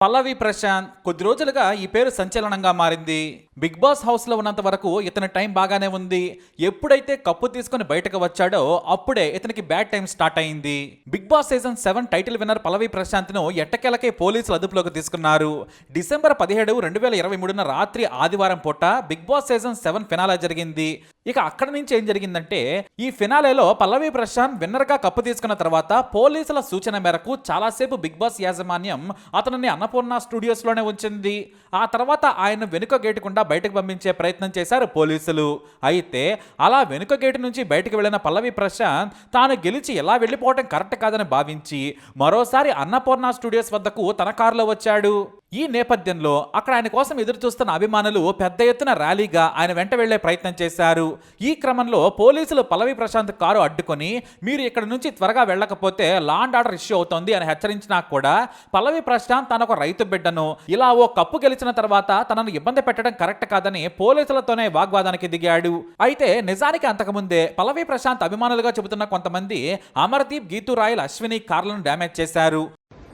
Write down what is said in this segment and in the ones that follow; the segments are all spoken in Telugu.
పల్లవి ప్రశాంత్ కొద్ది రోజులుగా ఈ పేరు సంచలనంగా మారింది. బిగ్ బాస్ హౌస్ లో ఉన్నంత వరకు ఇతని టైం బాగానే ఉంది. ఎప్పుడైతే కప్పు తీసుకుని బయటకు వచ్చాడో అప్పుడే ఇతనికి బ్యాడ్ టైం స్టార్ట్ అయింది. Big boss season 7 title winner Pallavi Prashanth ను ఎట్టకేలకే పోలీసులు అదుపులోకి తీసుకున్నారు. డిసెంబర్ 17, 2023 రాత్రి ఆదివారం పూట బిగ్ బాస్ సీజన్ 7 ఫినాలే జరిగింది. ఇక అక్కడి నుంచి ఏం జరిగిందంటే, ఈ ఫినాలేలో పల్లవి ప్రశాంత్ విన్నర్ గా కప్పు తీసుకున్న తర్వాత పోలీసుల సూచన మేరకు చాలాసేపు బిగ్ బాస్ యాజమాన్యం అతనిని అన్నపూర్ణ స్టూడియోస్ లోనే ఉంచింది. ఆ తర్వాత ఆయన వెనుక గేటు గుండా బయటకు పంపించే ప్రయత్నం చేశారు పోలీసులు. అయితే అలా వెనుక గేటు నుంచి బయటకు వెళ్లిన పల్లవి ప్రశాంత్ తాను గెలిచి ఎలా వెళ్లిపోవడం కరెక్ట్ కాదని భావించి మరోసారి అన్నపూర్ణ స్టూడియోస్ వద్దకు తన కారులో వచ్చాడు. ఈ నేపథ్యంలో అక్కడ ఆయన కోసం ఎదురు చూస్తున్న అభిమానులు పెద్ద ఎత్తున ర్యాలీగా ఆయన వెంట వెళ్లే ప్రయత్నం చేశారు. ఈ క్రమంలో పోలీసులు పల్లవి ప్రశాంత్ కారు అడ్డుకొని మీరు ఇక్కడ నుంచి త్వరగా వెళ్ళకపోతే లా అండ్ ఆర్డర్ ఇష్యూ అవుతోంది అని హెచ్చరించినా కూడా పల్లవి ప్రశాంత్ తన ఒక రైతు బిడ్డను ఇలా ఓ కప్పు గెలిచిన తర్వాత తనను ఇబ్బంది పెట్టడం కరెక్ట్ కాదని పోలీసులతోనే వాగ్వాదానికి దిగాడు. అయితే నిజానికి అంతకుముందే పల్లవి ప్రశాంత్ అభిమానులుగా చెబుతున్న కొంతమంది అమర్దీప్, గీతూ రాయల్, అశ్విని కార్లను డ్యామేజ్ చేశారు.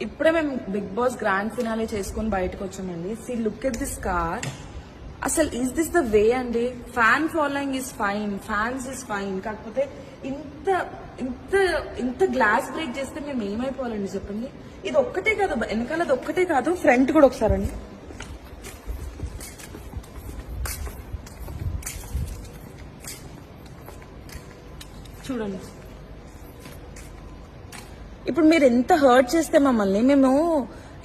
ఇప్పుడే మేము బిగ్ బాస్ గ్రాండ్ ఫినాలే చేసుకుని బయటకు వచ్చామండి. See look at this car. అసలు ఈస్ దిస్ ద వే అండి? Fan following is fine, fans is fine. కాకపోతే ఇంత ఇంత ఇంత గ్లాస్ బ్రేక్ చేస్తే మేము ఏమైపోవాలండి చెప్పండి. ఇది ఒక్కటే కాదు, వెనకాలది ఒక్కటే కాదు, ఫ్రంట్ కూడా ఒకసారండి. చూడండి, ఇప్పుడు మీరు ఎంత హర్ట్ చేస్తే మమ్మల్ని మేము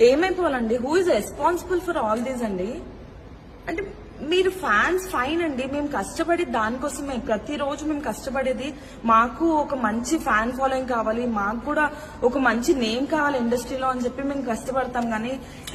ఏమైపోవాలండి? Who is responsible for all these అండి? అంటే మీరు ఫ్యాన్స్ ఫైన్ అండి, మేము కష్టపడి దానికోసమే ప్రతిరోజు మేము కష్టపడేది. మాకు ఒక మంచి ఫ్యాన్ ఫాలోయింగ్ కావాలి, మాకు కూడా ఒక మంచి నేమ్ కావాలి ఇండస్ట్రీలో అని చెప్పి మేము కష్టపడతాం. కానీ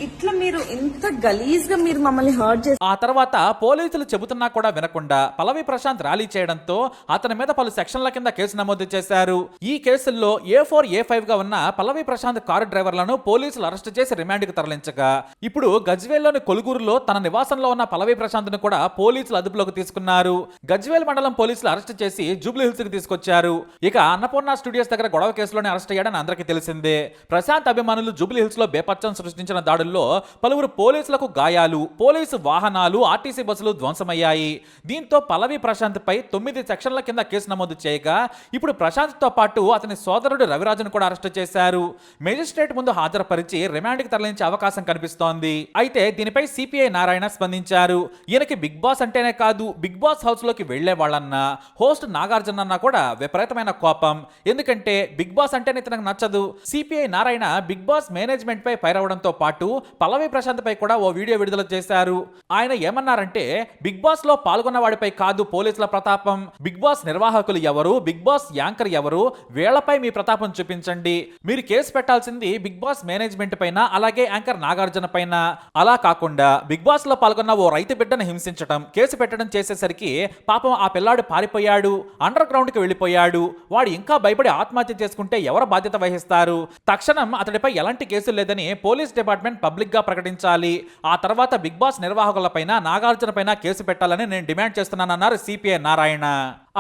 ఇట్లా మీరు ఇంత గలీజ్ గా మీరు మమ్మల్ని హర్ట్ చేసి ఆ తర్వాత పోలీసులు చెబుతున్నా కూడా వినకుండా పల్లవి ప్రశాంత్ ర్యాలీ చేయడంతో అతని మీద పలు సెక్షన్ల కింద కేసు నమోదు చేశారు. ఈ కేసుల్లో A4, A5 గా ఉన్న పల్లవి ప్రశాంత్ కారు డ్రైవర్లను పోలీసులు అరెస్ట్ చేసి రిమాండ్ కు తరలించగా ఇప్పుడు గజ్వేల్లోని కొలుగూరులో తన నివాసంలో ఉన్న పల్లవి ప్రశాంత్ ను కూడా పోలీసులు అదుపులోకి తీసుకున్నారు. గజ్వేల్ మండలం పోలీసులు అరెస్ట్ చేసి జూబ్లీ హిల్స్ కి తీసుకొచ్చారు. ఇక అన్నపూర్ణ స్టూడియోస్ దగ్గర గొడవ కేసులోనే అరెస్ట్ అయ్యాడని అందరికీ తెలిసిందే. ప్రశాంత్ అభిమానులు జూబ్లీ హిల్స్ లో బేపచ్చం సృష్టించిన దాడుల్లో పలువురు పోలీసులకు గాయాలు, పోలీసు వాహనాలు, ఆర్టీసీ బస్సులు ధ్వంసమయ్యాయి. దీంతో పల్లవి ప్రశాంత్ పై 9 సెక్షన్ల కింద కేసు నమోదు చేయగా ఇప్పుడు ప్రశాంత్ తో పాటు అతని సోదరుడు రవిరాజును కూడా అరెస్ట్ చేశారు. మేజిస్ట్రేట్ ముందు హాజరుపరిచి రిమాండ్ కి తరలించే అవకాశం కనిపిస్తోంది. అయితే దీనిపై సిపిఐ నారాయణ స్పందించారు. ఈయనకి బిగ్ బాస్ అంటేనే కాదు, బిగ్ బాస్ హౌస్ లోకి వెళ్లే వాళ్ళన్నా, హోస్ట్ నాగార్జున అన్నా కూడా విపరీతమైన కోపం. ఎందుకంటే బిగ్ బాస్ అంటేనే ఇతనికి నచ్చదు. CPI Narayana big boss management పై పైరవడంతో పాటు పల్లవి ప్రశాంత్ పై కూడా ఓ వీడియో విడుదల చేశారు. ఆయన ఏమన్నారంటే, బిగ్ బాస్ లో పాల్గొన్న వాడిపై కాదు పోలీసుల ప్రతాపం, బిగ్ బాస్ నిర్వాహకులు ఎవరు, బిగ్ బాస్ యాంకర్ ఎవరు, వీళ్లపై మీ ప్రతాపం చూపించండి. మీరు కేసు పెట్టాల్సింది బిగ్ బాస్ మేనేజ్మెంట్ పైన, అలాగే యాంకర్ నాగార్జున పైన. అలా కాకుండా బిగ్ బాస్ లో పాల్గొన్న ఓ రైతు బిడ్డను హింసించడం, కేసు పెట్టడం చేసేసరికి పాపం ఆ పిల్లాడు పారిపోయాడు, అండర్ గ్రౌండ్ కి వెళ్ళిపోయాడు. వాడు ఇంకా భయపడి ఆత్మహత్య చేసుకుంటే ఎవరు బాధ్యత వహిస్తారు? తక్షణం అతడిపై ఎలాంటి కేసులు లేదని పోలీస్ డిపార్ట్మెంట్ పబ్లిక్ గా ప్రకటించాలి. ఆ తర్వాత బిగ్ బాస్ నిర్వాహకులపైన, నాగార్జున పైన కేసు పెట్టాలని నేను డిమాండ్ చేస్తున్నానన్నారు సిపిఐ నారాయణ.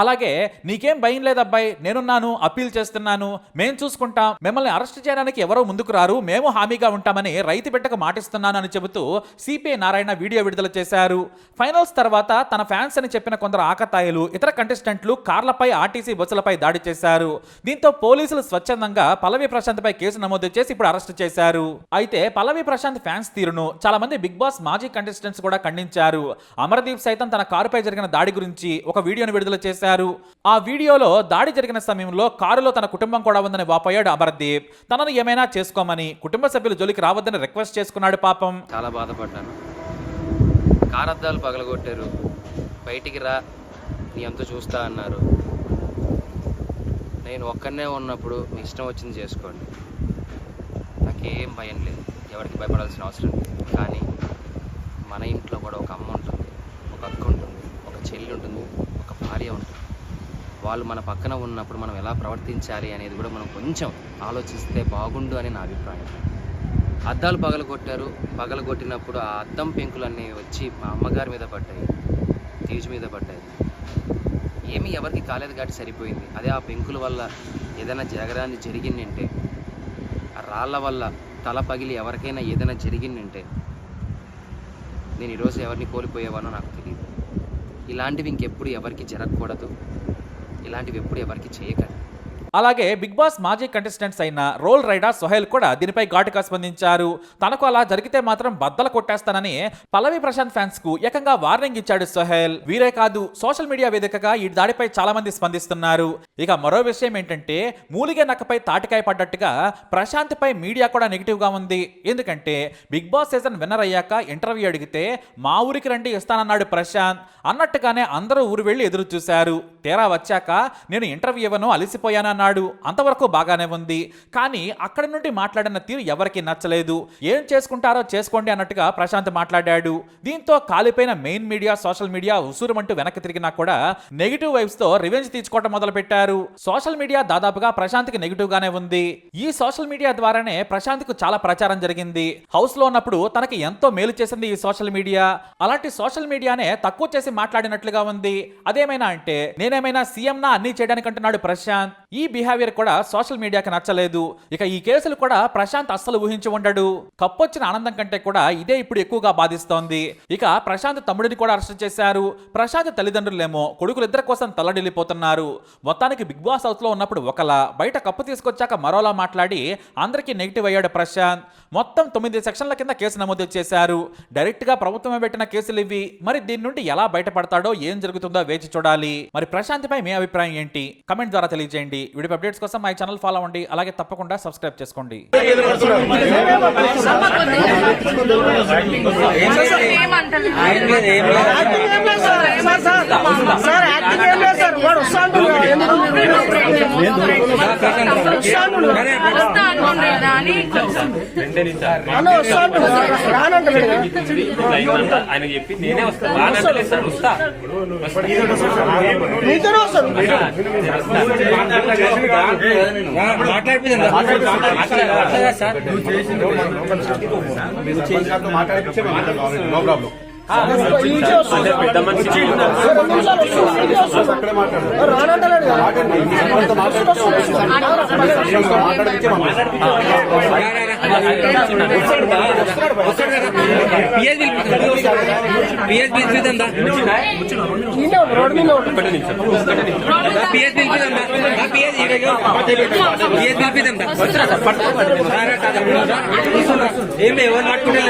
అలాగే నీకేం భయం లేదబ్బాయి, నేనున్నాను, అప్పీల్ చేస్తున్నాను, మేం చూసుకుంటాం, మిమ్మల్ని అరెస్ట్ చేయడానికి ఎవరో ముందుకు రారు, మేము హామీగా ఉంటామని రైతు బిడ్డకు మాటిస్తున్నాను అని చెబుతూ సిపిఐ నారాయణ వీడియో విడుదల చేశారు. ఫైనల్స్ తర్వాత తన ఫ్యాన్స్ అని చెప్పిన కొందరు ఆకతాయిలు, ఇతర కంటెస్టెంట్లు కార్లపై, ఆర్టీసీ బస్సులపై దాడి చేశారు. దీంతో పోలీసులు స్వచ్ఛందంగా పల్లవి ప్రశాంత్ పై కేసు నమోదు చేసి ఇప్పుడు అరెస్ట్ చేశారు. అయితే పల్లవి ప్రశాంత్ ఫ్యాన్స్ తీరును చాలా మంది బిగ్ బాస్ మాజీ కంటెస్టెంట్స్ కూడా ఖండించారు. అమర్దీప్ సైతం తన కారుపై జరిగిన దాడి గురించి ఒక వీడియోను విడుదల చేశారు. ఆ వీడియోలో దాడి జరిగిన సమయంలో కారులో తన కుటుంబం కూడా ఉందని వాపోయాడు అమర్దీప్. తనను ఏమైనా చేసుకోమని, కుటుంబ సభ్యులు జోలికి రావద్దని రిక్వెస్ట్ చేసుకున్నాడు. పాపం చాలా బాధపడ్డాను. కారు అద్దాలు పగలగొట్టారు, బయటికి రా నీ అంతా చూస్తా అన్నారు. నేను ఒక్కనే ఉన్నప్పుడు మీ ఇష్టం వచ్చింది చేసుకోండి, నాకేం భయం లేదు, ఎవరికి భయపడాల్సిన అవసరం లేదు. కానీ మన ఇంట్లో కూడా ఒక అమ్మ ఉంటుంది, ఒక అక్క ఉంటుంది, ఒక చెల్లి ఉంటుంది, ఒక భార్య ఉంటుంది. వాళ్ళు మన పక్కన ఉన్నప్పుడు మనం ఎలా ప్రవర్తించాలి అనేది కూడా మనం కొంచెం ఆలోచిస్తే బాగుండు అని నా అభిప్రాయం. అద్దాలు పగలగొట్టినప్పుడు ఆ అద్దం పెంకులన్నీ వచ్చి మా అమ్మగారి మీద పడ్డాయి, తేజ్ మీద పడ్డాయి. ఏమీ ఎవరికి కాలేదు కాబట్టి సరిపోయింది. అదే ఆ పెంకుల వల్ల ఏదైనా జరగరాని జరిగిందంటే, ఆ రాళ్ళ వల్ల తల పగిలి ఎవరికైనా ఏదైనా జరిగిందంటే నేను ఈరోజు ఎవరిని కోల్పోయేవానో నాకు తెలియదు. ఇలాంటివి ఇంకెప్పుడు ఎవరికి జరగకూడదు, ఇలాంటివి ఎప్పుడు ఎవరికి చేయకండి. అలాగే బిగ్ బాస్ మాజీ కంటెస్టెంట్స్ అయిన రోల్ రైడర్ సోహెల్ కూడా దీనిపై ఘాటుగా స్పందించారు. తనకు అలా జరిగితే మాత్రం బద్దలు కొట్టేస్తానని పల్లవి ప్రశాంత్ ఫ్యాన్స్ కు ఏకంగా వార్నింగ్ ఇచ్చాడు సోహెల్. వీరే కాదు, సోషల్ మీడియా వేదికగా ఈ దాడిపై చాలా మంది స్పందిస్తున్నారు. ఇక మరో విషయం ఏంటంటే మూలిగే నక్కపై తాటికాయ పడ్డట్టుగా ప్రశాంత్ పై మీడియా కూడా నెగిటివ్ గా ఉంది. ఎందుకంటే బిగ్ బాస్ సీజన్ విన్నర్ అయ్యాక ఇంటర్వ్యూ అడిగితే మా ఊరికి రండి ఇస్తానన్నాడు ప్రశాంత్. అన్నట్టుగానే అందరూ ఊరు వెళ్లి ఎదురు చూశారు. తీరా వచ్చాక నేను ఇంటర్వ్యూ ఇవ్వను, అలసిపోయానన్నాడు. అంతవరకు బాగానే ఉంది. కానీ అక్కడి నుండి మాట్లాడిన తీరు ఎవరికి నచ్చలేదు. ఏం చేసుకుంటారో చేసుకోండి అన్నట్టుగా ప్రశాంత్ మాట్లాడాడు. దీంతో కాలిపోయిన మెయిన్ మీడియా, సోషల్ మీడియా ఉసూరుమంటూ వెనక్కి తిరిగినా కూడా నెగిటివ్ వైబ్స్ తో రివెంజ్ తీసుకోవడం మొదలు పెట్టారు. సోషల్ మీడియా దాదాపుగా ప్రశాంత్ కి నెగిటివ్ గానే ఉంది. ఈ సోషల్ మీడియా ద్వారానే ప్రశాంత్ కు చాలా ప్రచారం జరిగింది. హౌస్ లో ఉన్నప్పుడు తనకి ఎంతో మేలు చేసింది ఈ సోషల్ మీడియా. అలాంటి సోషల్ మీడియానే తక్కువ చేసి మాట్లాడినట్లుగా ఉంది. అదేమైనా అంటే నేనేమైనా సీఎం నా అన్ని చేయడానికి అంటున్నాడు ప్రశాంత్. ఈ బిహేవియర్ కూడా సోషల్ మీడియాకి నచ్చలేదు. ఇక ఈ కేసులు కూడా ప్రశాంత్ అస్సలు ఊహించి ఉండడు. కప్పొచ్చిన ఆనందం కంటే కూడా ఇదే ఇప్పుడు ఎక్కువగా బాధిస్తోంది. ఇక ప్రశాంత్ తమ్ముడిని కూడా అరెస్ట్ చేశారు. ప్రశాంత్ తల్లిదండ్రులేమో కొడుకులిద్దరి కోసం తల్లడిల్లిపోతున్నారు. మొత్తానికి బిగ్ బాస్ హౌస్ లో ఉన్నప్పుడు ఒకలా, బయట కప్పు తీసుకొచ్చాక మరోలా మాట్లాడి అందరికీ నెగిటివ్ అయ్యాడు ప్రశాంత్. మొత్తం 9 సెక్షన్ల కింద కేసు నమోదు చేశారు. డైరెక్ట్ గా ప్రభుత్వమే పెట్టిన కేసులు ఇవి. మరి దీని నుండి ఎలా బయటపడతాడో, ఏం జరుగుతుందో వేచి చూడాలి. మరి ప్రశాంత్ పై మీ అభిప్రాయం ఏంటి? కమెంట్ ద్వారా తెలియజేయండి. వీడియో అప్డేట్స్ కోసం మా ఛానల్ ఫాలో అవ్వండి. అలాగే తప్పకుండా సబ్స్క్రైబ్ చేసుకోండి. ఆయన చెప్పి నేనే వస్తాను పెద్ద మనిషి ఏమి ఎవరు నాటుకుంటే